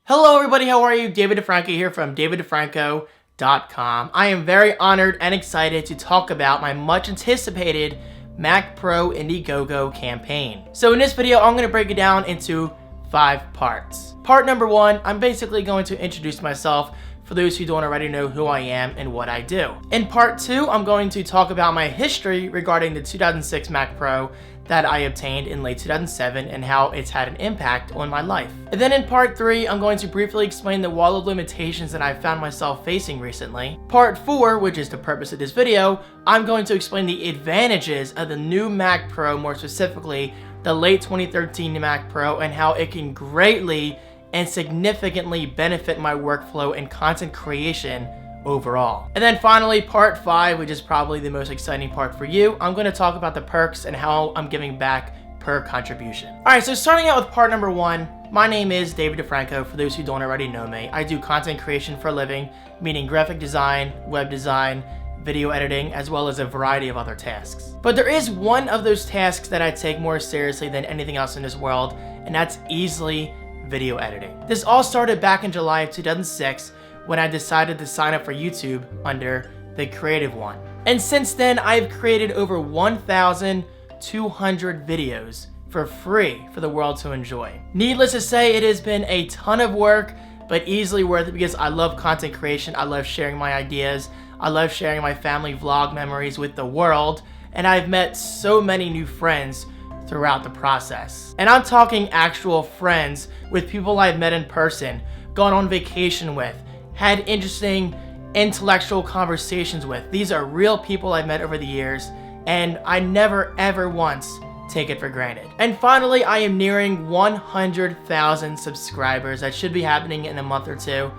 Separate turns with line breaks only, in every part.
Hello everybody, how are you? David DeFranco here from daviddefranco.com. I am very honored and excited to talk about my much anticipated Mac Pro Indiegogo campaign. So in this video, I'm going to break it down into 5 parts. Part number 1, I'm basically going to introduce myself for those who don't already know who I am and what I do. In part 2, I'm going to talk about my history regarding the 2006 Mac Pro that I obtained in late 2007 and how it's had an impact on my life. And then in part 3, I'm going to briefly explain the wall of limitations that I found myself facing recently. Part 4, which is the purpose of this video, I'm going to explain the advantages of the new Mac Pro, more specifically the late 2013 Mac Pro, and how it can greatly and significantly benefit my workflow and content creation overall. And then finally, part 5, which is probably the most exciting part for you, I'm going to talk about the perks and how I'm giving back per contribution. Alright, so starting out with part number 1, my name is David DeFranco, for those who don't already know me. I do content creation for a living, meaning graphic design, web design, video editing, as well as a variety of other tasks. But there is one of those tasks that I take more seriously than anything else in this world, and that's easily video editing. This all started back in July of 2006 when I decided to sign up for YouTube under the creative one. And since then, I've created over 1,200 videos for free for the world to enjoy. Needless to say, it has been a ton of work, but easily worth it because I love content creation, I love sharing my ideas, I love sharing my family vlog memories with the world, and I've met so many new friends throughout the process. And I'm talking actual friends with people I've met in person, gone on vacation with, had interesting intellectual conversations with. These are real people I've met over the years, and I never ever once take it for granted. And finally, I am nearing 100,000 subscribers. That should be happening in a month or two,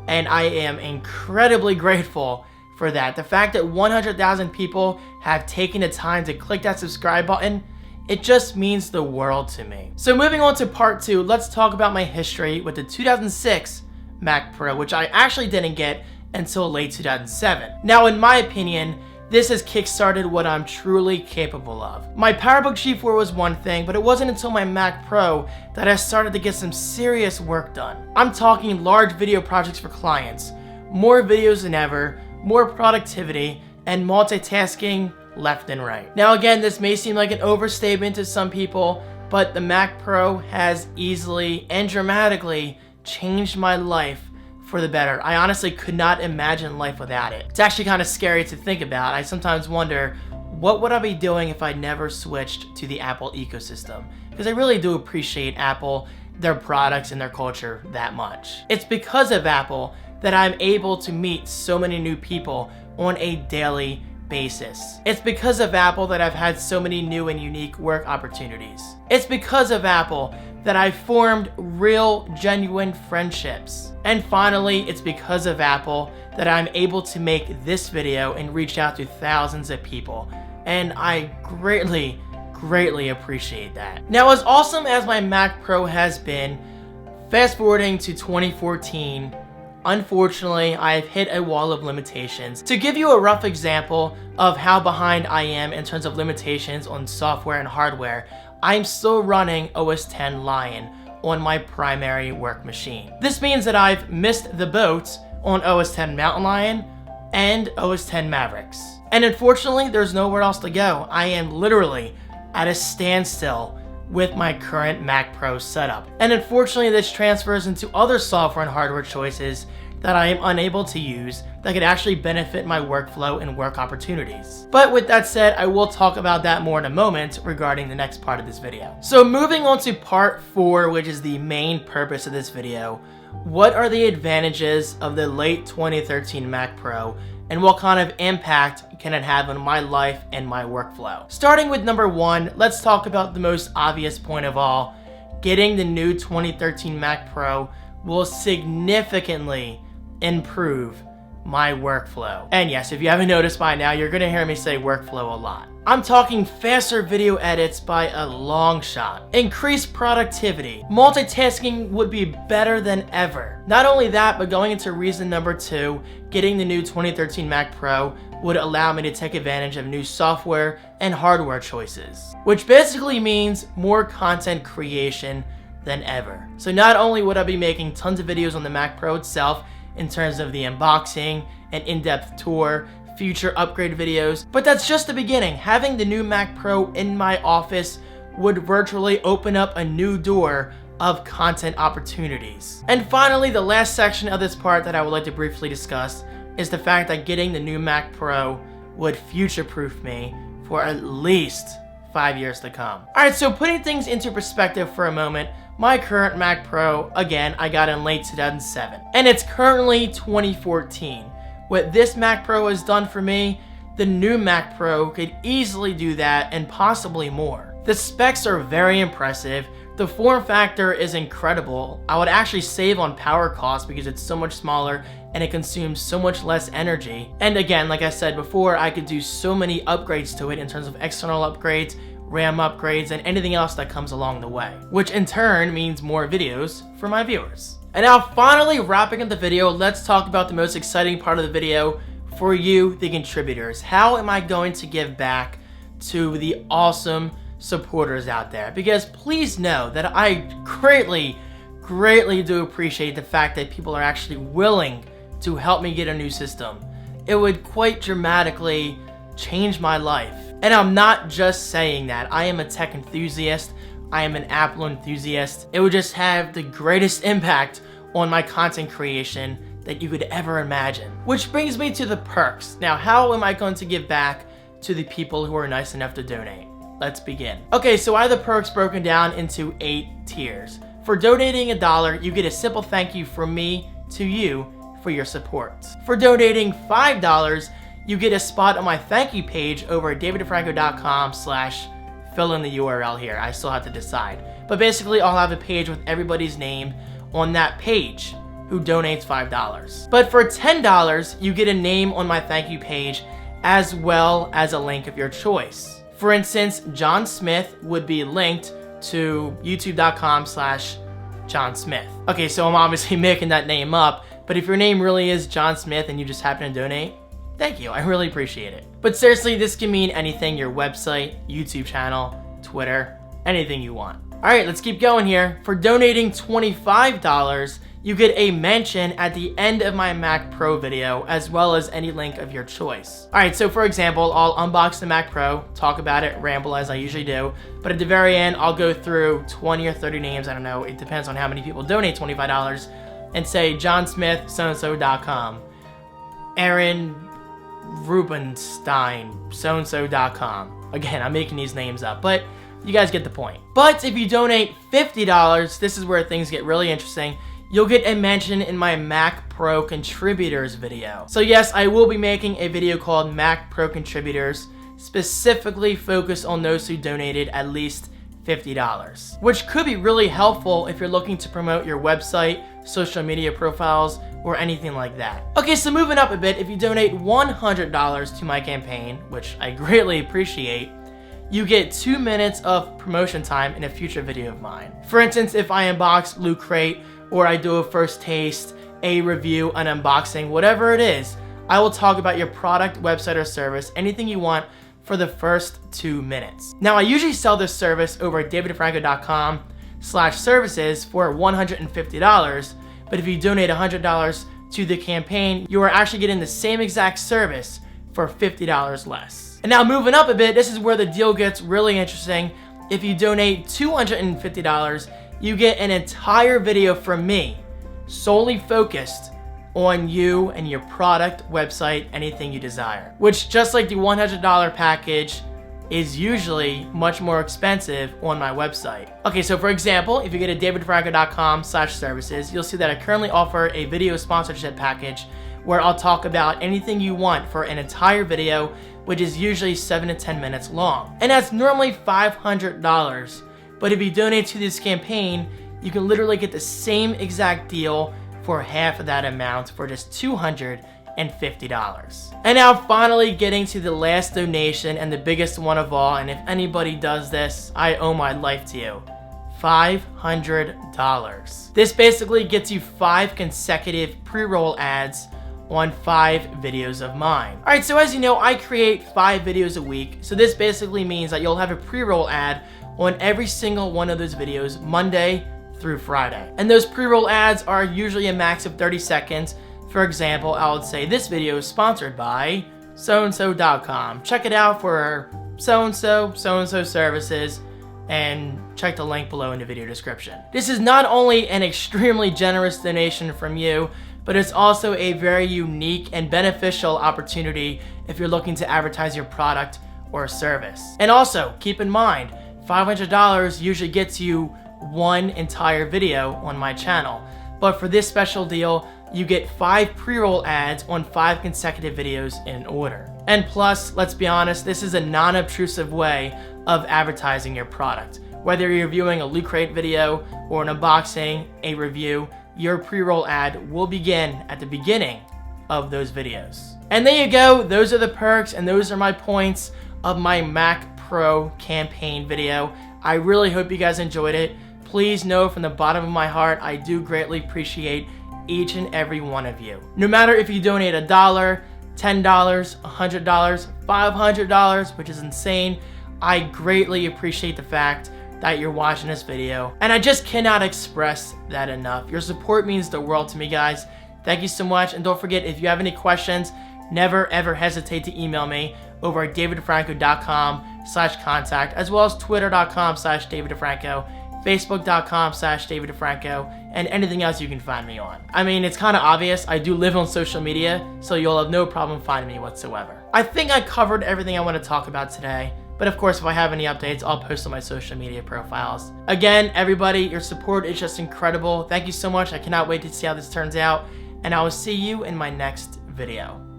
and I am incredibly grateful for that. The fact that 100,000 people have taken the time to click that subscribe button, it just means the world to me. So moving on to part 2, let's talk about my history with the 2006 Mac Pro, which I actually didn't get until late 2007. Now, in my opinion, this has kickstarted what I'm truly capable of. My PowerBook G4 was one thing, but it wasn't until my Mac Pro that I started to get some serious work done. I'm talking large video projects for clients, more videos than ever, more productivity, and multitasking left and right. Now again, this may seem like an overstatement to some people, but the Mac Pro has easily and dramatically changed my life for the better. I honestly could not imagine life without it. It's actually kind of scary to think about. I sometimes wonder, what would I be doing if I never switched to the Apple ecosystem? Because I really do appreciate Apple, their products, and their culture that much. It's because of Apple that I'm able to meet so many new people on a daily basis. It's because of Apple that I've had so many new and unique work opportunities. It's because of Apple that I've formed real, genuine friendships. And finally, it's because of Apple that I'm able to make this video and reach out to thousands of people. And I greatly appreciate that. Now, as awesome as my Mac Pro has been, fast forwarding to 2014, unfortunately, I've hit a wall of limitations. To give you a rough example of how behind I am in terms of limitations on software and hardware, I'm still running OS X Lion on my primary work machine. This means that I've missed the boat on OS X Mountain Lion and OS X Mavericks. And unfortunately, there's nowhere else to go. I am literally at a standstill with my current Mac Pro setup. And unfortunately, this transfers into other software and hardware choices that I am unable to use that could actually benefit my workflow and work opportunities. But with that said, I will talk about that more in a moment regarding the next part of this video. So moving on to part 4, which is the main purpose of this video, what are the advantages of the late 2013 Mac Pro, and what kind of impact can it have on my life and my workflow? Starting with number 1, let's talk about the most obvious point of all. Getting the new 2013 Mac Pro will significantly improve my workflow. And yes, if you haven't noticed by now, you're gonna hear me say workflow a lot. I'm talking faster video edits by a long shot, increased productivity, multitasking would be better than ever. Not only that, but going into reason number 2, getting the new 2013 Mac Pro would allow me to take advantage of new software and hardware choices, which basically means more content creation than ever. So not only would I be making tons of videos on the Mac Pro itself in terms of the unboxing, an in-depth tour, future upgrade videos, but that's just the beginning. Having the new Mac Pro in my office would virtually open up a new door of content opportunities. And finally, the last section of this part that I would like to briefly discuss is the fact that getting the new Mac Pro would future-proof me for at least 5 years to come. Alright, so putting things into perspective for a moment, my current Mac Pro, again, I got in late 2007, and it's currently 2014. What this Mac Pro has done for me, the new Mac Pro could easily do that and possibly more. The specs are very impressive. The form factor is incredible. I would actually save on power costs because it's so much smaller and it consumes so much less energy. And again, like I said before, I could do so many upgrades to it in terms of external upgrades, RAM upgrades, and anything else that comes along the way, which in turn means more videos for my viewers. And now finally wrapping up the video, let's talk about the most exciting part of the video for you, the contributors. How am I going to give back to the awesome supporters out there? Because please know that I greatly do appreciate the fact that people are actually willing to help me get a new system. It would quite dramatically change my life. And I'm not just saying that. I am a tech enthusiast. I am an Apple enthusiast. It would just have the greatest impact on my content creation that you could ever imagine. Which brings me to the perks. Now, how am I going to give back to the people who are nice enough to donate? Let's begin. Okay, so I have the perks broken down into 8 tiers. For donating $1, you get a simple thank you from me to you for your support. For donating $5, you get a spot on my thank you page over at daviddefranco.com/fill in the URL here. I still have to decide. But basically, I'll have a page with everybody's name on that page who donates $5. But for $10, you get a name on my thank you page as well as a link of your choice. For instance, John Smith would be linked to youtube.com/John Smith. Okay, so I'm obviously making that name up, but if your name really is John Smith and you just happen to donate, thank you, I really appreciate it. But seriously, this can mean anything: your website, YouTube channel, Twitter, anything you want. Alright, let's keep going here. For donating $25, you get a mention at the end of my Mac Pro video, as well as any link of your choice. Alright, so for example, I'll unbox the Mac Pro, talk about it, ramble as I usually do, but at the very end, I'll go through 20 or 30 names, I don't know, it depends on how many people donate $25, and say John Smith, so-and-so.com, Aaron Rubenstein, so-and-so.com. Again, I'm making these names up, but you guys get the point. But if you donate $50, this is where things get really interesting. You'll get a mention in my Mac Pro Contributors video. So yes, I will be making a video called Mac Pro Contributors, specifically focused on those who donated at least $50, which could be really helpful if you're looking to promote your website, social media profiles, or anything like that. Okay, so moving up a bit, if you donate $100 to my campaign, which I greatly appreciate, you get 2 minutes of promotion time in a future video of mine. For instance, if I unbox Loot Crate, or I do a first taste, a review, an unboxing, whatever it is, I will talk about your product, website, or service, anything you want, for the first 2 minutes. Now, I usually sell this service over at daviddefranco.com/services for $150, but if you donate $100 to the campaign, you are actually getting the same exact service for $50 less. And now moving up a bit, this is where the deal gets really interesting. If you donate $250, you get an entire video from me, solely focused on you and your product, website, anything you desire. Which, just like the $100 package, is usually much more expensive on my website. Okay, so for example, if you go to daviddefranco.com/services, you'll see that I currently offer a video sponsorship package where I'll talk about anything you want for an entire video, which is usually 7 to 10 minutes long. And that's normally $500. But if you donate to this campaign, you can literally get the same exact deal for half of that amount for just $250. And now finally getting to the last donation and the biggest one of all, and if anybody does this, I owe my life to you. $500. This basically gets you 5 consecutive pre-roll ads on 5 videos of mine. Alright, so as you know, I create 5 videos a week, so this basically means that you'll have a pre-roll ad on every single one of those videos Monday through Friday. And those pre-roll ads are usually a max of 30 seconds. For example, I would say this video is sponsored by soandso.com. Check it out for so-and-so services, and check the link below in the video description. This is not only an extremely generous donation from you, but it's also a very unique and beneficial opportunity if you're looking to advertise your product or service. And also, keep in mind, $500 usually gets you one entire video on my channel. But for this special deal, you get 5 pre-roll ads on 5 consecutive videos in order. And plus, let's be honest, this is a non-obtrusive way of advertising your product. Whether you're viewing a Loot Crate video or an unboxing, a review, your pre-roll ad will begin at the beginning of those videos. And there you go, those are the perks and those are my points of my Mac Pro campaign video. I really hope you guys enjoyed it. Please know from the bottom of my heart, I do greatly appreciate each and every one of you. No matter if you donate $1, $10, $100, $500, which is insane, I greatly appreciate the fact that you're watching this video, and I just cannot express that enough. Your support means the world to me, guys. Thank you so much, and don't forget, if you have any questions, never ever hesitate to email me over at daviddefranco.com/contact, as well as twitter.com/daviddefranco, facebook.com/daviddefranco, and anything else you can find me on. I mean, it's kind of obvious, I do live on social media, so you'll have no problem finding me whatsoever. I think I covered everything I want to talk about today. But of course, if I have any updates, I'll post on my social media profiles. Again, everybody, your support is just incredible. Thank you so much. I cannot wait to see how this turns out. And I will see you in my next video.